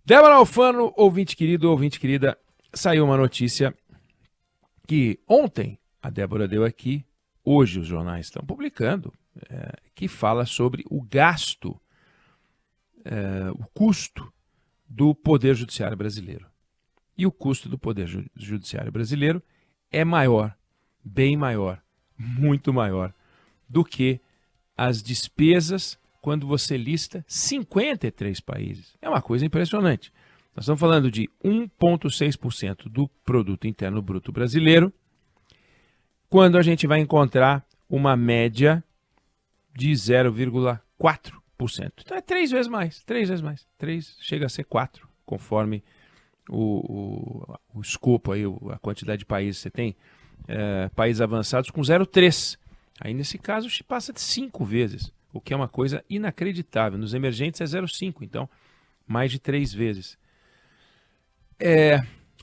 Débora Alfano, ouvinte querido, ouvinte querida, saiu uma notícia que ontem a Débora deu aqui, hoje os jornais estão publicando, que fala sobre o gasto, o custo do Poder Judiciário brasileiro. E o custo do Poder Judiciário brasileiro é maior, bem maior, muito maior do que as despesas quando você lista 53 países. É uma coisa impressionante. Nós estamos falando de 1,6% do produto interno bruto brasileiro, quando a gente vai encontrar uma média de 0,4%. Então é 3 vezes mais. 3 chega a ser 4, conforme o escopo, aí, a quantidade de países que você tem. Países avançados com 0,3. Aí nesse caso passa de 5 vezes, o que é uma coisa inacreditável. Nos emergentes é 0,5, então mais de 3 vezes.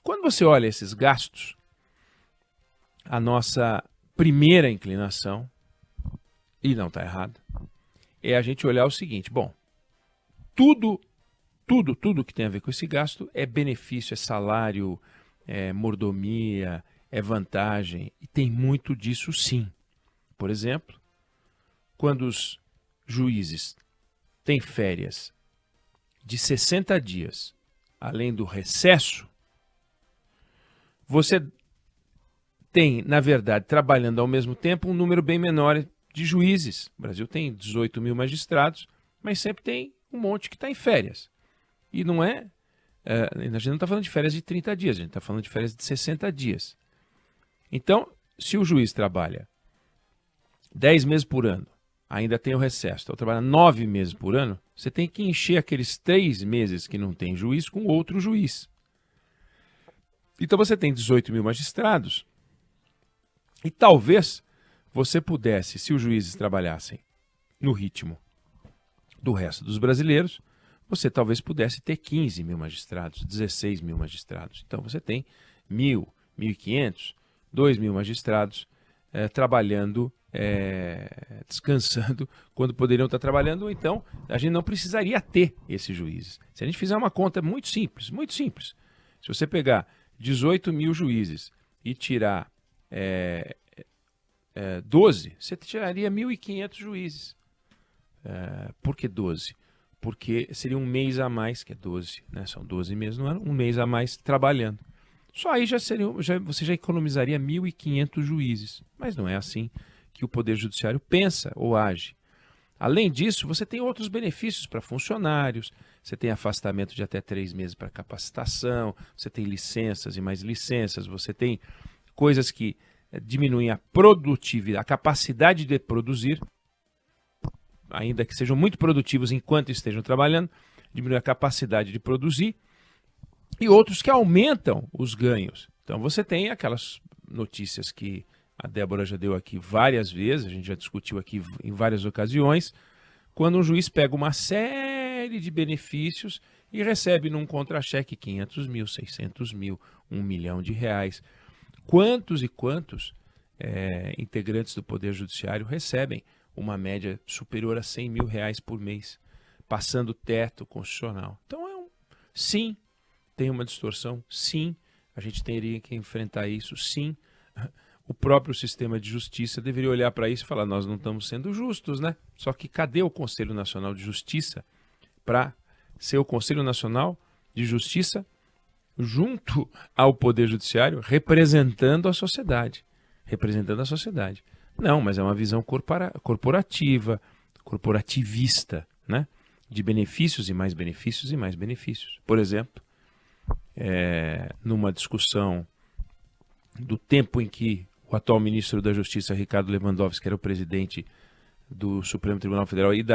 Quando você olha esses gastos, a nossa primeira inclinação, e não está errado, é a gente olhar o seguinte: bom, tudo que tem a ver com esse gasto é benefício, é salário, é mordomia, é vantagem, e tem muito disso sim. Por exemplo, quando os juízes têm férias de 60 dias, além do recesso, você tem, na verdade, trabalhando ao mesmo tempo, um número bem menor de juízes. O Brasil tem 18 mil magistrados, mas sempre tem um monte que está em férias. E não a gente não está falando de férias de 30 dias, a gente está falando de férias de 60 dias. Então, se o juiz trabalha 10 meses por ano, ainda tem o recesso, então trabalha 9 meses por ano, você tem que encher aqueles 3 meses que não tem juiz com outro juiz. Então você tem 18 mil magistrados e talvez você pudesse, se os juízes trabalhassem no ritmo do resto dos brasileiros, você talvez pudesse ter 15 mil magistrados, 16 mil magistrados. Então você tem 1.000, 1.500, 2.000 magistrados trabalhando, descansando, quando poderiam estar trabalhando, ou então a gente não precisaria ter esses juízes. Se a gente fizer uma conta muito simples, se você pegar 18 mil juízes e tirar 12, você tiraria 1.500 juízes. Por que 12? Porque seria um mês a mais, que é 12, né? São 12 meses no ano, um mês a mais trabalhando. Só aí você já economizaria 1.500 juízes. Mas não é assim que o Poder Judiciário pensa ou age. Além disso, você tem outros benefícios para funcionários, você tem afastamento de até 3 meses para capacitação, você tem licenças e mais licenças, você tem coisas que diminuem a produtividade, a capacidade de produzir, ainda que sejam muito produtivos enquanto estejam trabalhando, diminui a capacidade de produzir, e outros que aumentam os ganhos. Então você tem aquelas notícias que a Débora já deu aqui várias vezes, a gente já discutiu aqui em várias ocasiões, quando um juiz pega uma série de benefícios e recebe num contra-cheque 500 mil, 600 mil, 1 milhão de reais. Quantos e quantos integrantes do Poder Judiciário recebem uma média superior a 100 mil reais por mês, passando o teto constitucional? Então, sim, tem uma distorção, sim, a gente teria que enfrentar isso, sim. O próprio sistema de justiça deveria olhar para isso e falar: nós não estamos sendo justos, né? Só que cadê o Conselho Nacional de Justiça para ser o Conselho Nacional de Justiça junto ao Poder Judiciário, representando a sociedade? Não, mas é uma visão corporativa, corporativista, né? De benefícios e mais benefícios e mais benefícios. Por exemplo, numa discussão do tempo em que o atual ministro da Justiça, Ricardo Lewandowski, era o presidente do Supremo Tribunal Federal e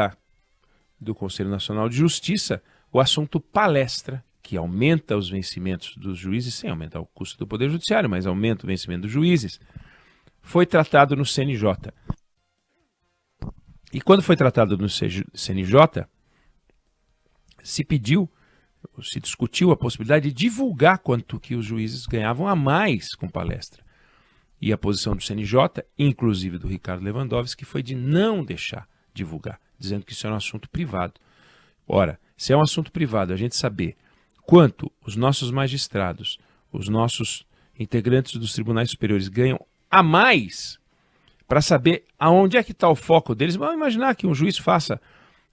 do Conselho Nacional de Justiça, o assunto palestra, que aumenta os vencimentos dos juízes, sem aumentar o custo do Poder Judiciário, mas aumenta o vencimento dos juízes, foi tratado no CNJ. E quando foi tratado no CNJ, se discutiu a possibilidade de divulgar quanto que os juízes ganhavam a mais com palestra. E a posição do CNJ, inclusive do Ricardo Lewandowski, foi de não deixar divulgar, dizendo que isso era um assunto privado. Ora, se é um assunto privado, a gente saber quanto os nossos magistrados, os nossos integrantes dos tribunais superiores ganham a mais, para saber aonde é que está o foco deles. Vamos imaginar que um juiz faça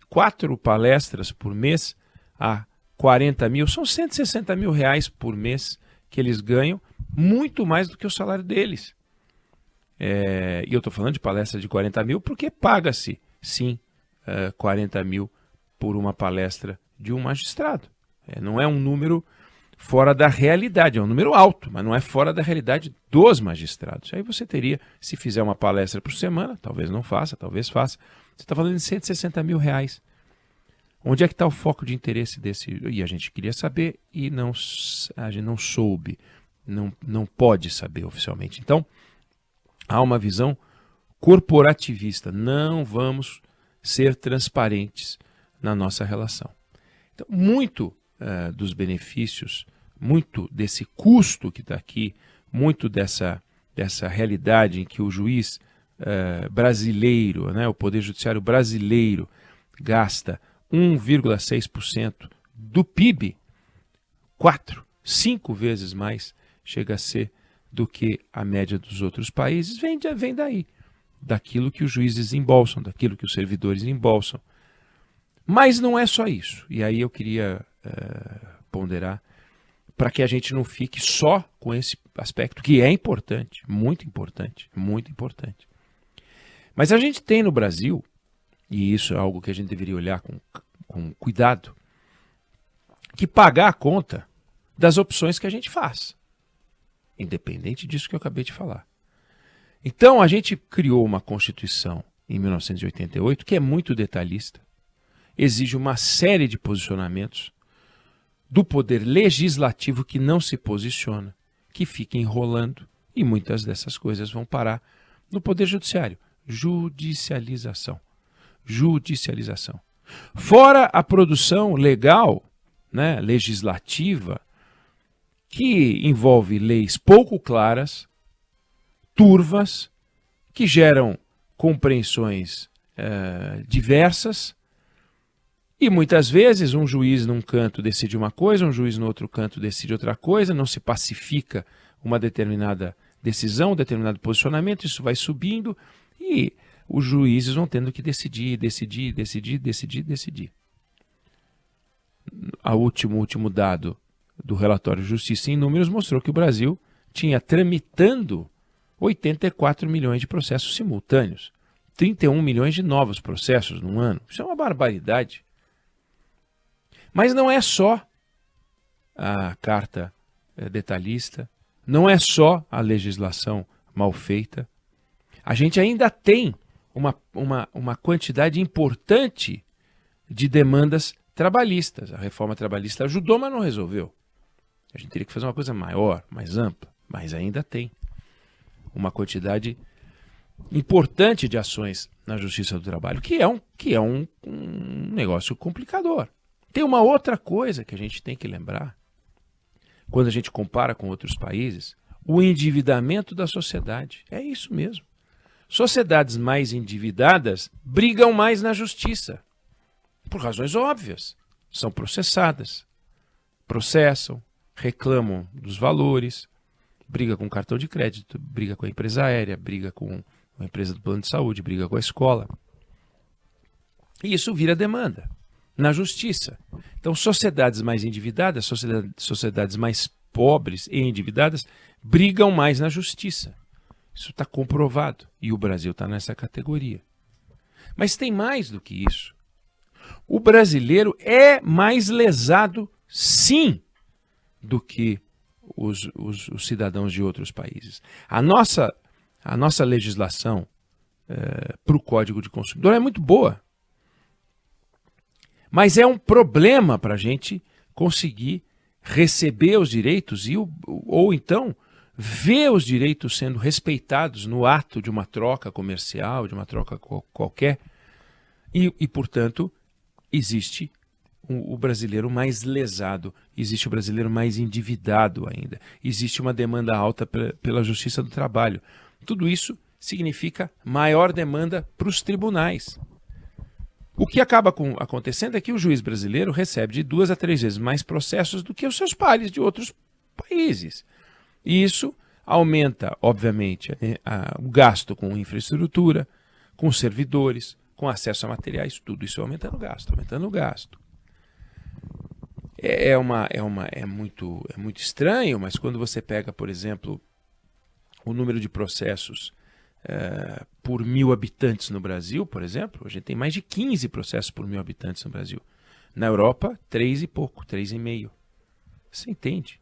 4 palestras por mês a 40 mil, são 160 mil reais por mês que eles ganham, muito mais do que o salário deles. E eu estou falando de palestra de 40 mil porque paga-se, sim, 40 mil por uma palestra de um magistrado. Não é um número fora da realidade, é um número alto, mas não é fora da realidade dos magistrados. Aí você teria, se fizer uma palestra por semana, talvez não faça, talvez faça, você está falando de 160 mil reais. Onde é que está o foco de interesse desse? E a gente queria saber e a gente não soube, não pode saber oficialmente. Então, há uma visão corporativista. Não vamos ser transparentes na nossa relação. Então, muito dos benefícios, muito desse custo que está aqui, muito dessa realidade em que o juiz brasileiro, né, o Poder Judiciário brasileiro, gasta 1,6% do PIB, 5 vezes mais chega a ser do que a média dos outros países, vem daí, daquilo que os juízes embolsam, daquilo que os servidores embolsam. Mas não é só isso. E aí eu queria ponderar para que a gente não fique só com esse aspecto, que é importante, muito importante, muito importante. Mas a gente tem no Brasil, e isso é algo que a gente deveria olhar com cuidado, que pagar a conta das opções que a gente faz, independente disso que eu acabei de falar. Então, a gente criou uma Constituição em 1988 que é muito detalhista, exige uma série de posicionamentos do poder legislativo que não se posiciona, que fica enrolando, e muitas dessas coisas vão parar no Poder Judiciário. Judicialização. Judicialização. Fora a produção legal, né, legislativa, que envolve leis pouco claras, turvas, que geram compreensões diversas, e muitas vezes um juiz num canto decide uma coisa, um juiz no outro canto decide outra coisa, não se pacifica uma determinada decisão, um determinado posicionamento, isso vai subindo e os juízes vão tendo que decidir. O último dado do relatório Justiça em Números mostrou que o Brasil tinha tramitando 84 milhões de processos simultâneos, 31 milhões de novos processos num ano. Isso é uma barbaridade. Mas não é só a carta detalhista, não é só a legislação mal feita. A gente ainda tem uma quantidade importante de demandas trabalhistas. A reforma trabalhista ajudou, mas não resolveu. A gente teria que fazer uma coisa maior, mais ampla, mas ainda tem uma quantidade importante de ações na Justiça do Trabalho, que é um negócio complicador. Tem uma outra coisa que a gente tem que lembrar, quando a gente compara com outros países, o endividamento da sociedade. É isso mesmo. Sociedades mais endividadas brigam mais na justiça, por razões óbvias. São processadas, processam, reclamam dos valores, briga com o cartão de crédito, briga com a empresa aérea, briga com a empresa do plano de saúde, briga com a escola. E isso vira demanda na justiça. Então, sociedades mais endividadas, sociedades mais pobres e endividadas, brigam mais na justiça. Isso está comprovado. E o Brasil está nessa categoria. Mas tem mais do que isso. O brasileiro é mais lesado, sim, do que os cidadãos de outros países. A nossa legislação para o Código de Consumidor é muito boa. Mas é um problema para a gente conseguir receber os direitos ou então ver os direitos sendo respeitados no ato de uma troca comercial, de uma troca qualquer. E portanto, existe o brasileiro mais lesado, existe o brasileiro mais endividado ainda, existe uma demanda alta pela Justiça do Trabalho. Tudo isso significa maior demanda para os tribunais. O que acaba acontecendo é que o juiz brasileiro recebe de 2 a 3 vezes mais processos do que os seus pares de outros países. E isso aumenta, obviamente, o gasto com infraestrutura, com servidores, com acesso a materiais, tudo isso aumentando o gasto, aumentando o gasto. É muito estranho, mas quando você pega, por exemplo, o número de processos por 1.000 habitantes no Brasil, por exemplo, a gente tem mais de 15 processos por 1.000 habitantes no Brasil. Na Europa, 3 e pouco, 3,5. Você entende?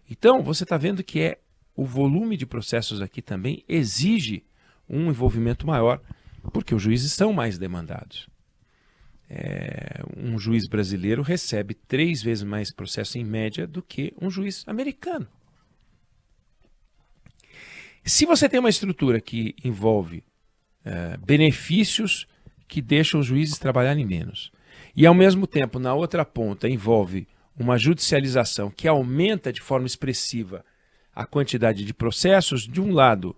Então, você está vendo que o volume de processos aqui também exige um envolvimento maior, porque os juízes são mais demandados. Um juiz brasileiro recebe 3 vezes mais processos em média do que um juiz americano. Se você tem uma estrutura que envolve benefícios que deixam os juízes trabalharem menos, e ao mesmo tempo, na outra ponta, envolve uma judicialização que aumenta de forma expressiva a quantidade de processos, de um lado,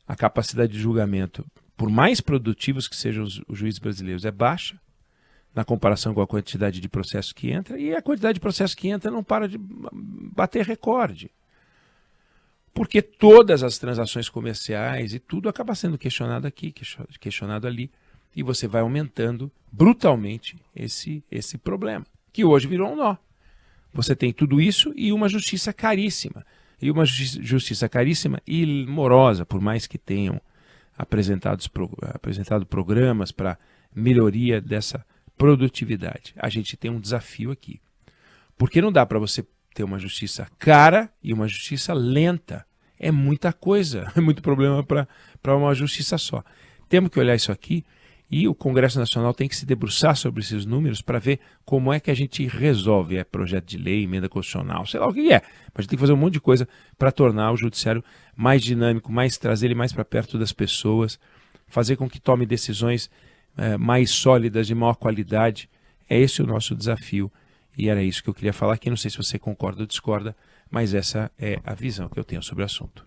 a capacidade de julgamento, por mais produtivos que sejam os juízes brasileiros, é baixa, na comparação com a quantidade de processos que entra, e a quantidade de processos que entra não para de bater recorde. Porque todas as transações comerciais e tudo acaba sendo questionado aqui, questionado ali, e você vai aumentando brutalmente esse problema, que hoje virou um nó. Você tem tudo isso e uma justiça caríssima. E uma justiça caríssima e morosa, por mais que tenham apresentado programas para melhoria dessa produtividade. A gente tem um desafio aqui. Porque não dá para você ter uma justiça cara e uma justiça lenta. É muita coisa, é muito problema para uma justiça só. Temos que olhar isso aqui e o Congresso Nacional tem que se debruçar sobre esses números para ver como é que a gente resolve. Projeto de lei, emenda constitucional, sei lá o que é. Mas a gente tem que fazer um monte de coisa para tornar o judiciário mais dinâmico, trazer ele mais para perto das pessoas, fazer com que tome decisões mais sólidas, de maior qualidade. É esse o nosso desafio. E era isso que eu queria falar aqui. Não sei se você concorda ou discorda, mas essa é a visão que eu tenho sobre o assunto.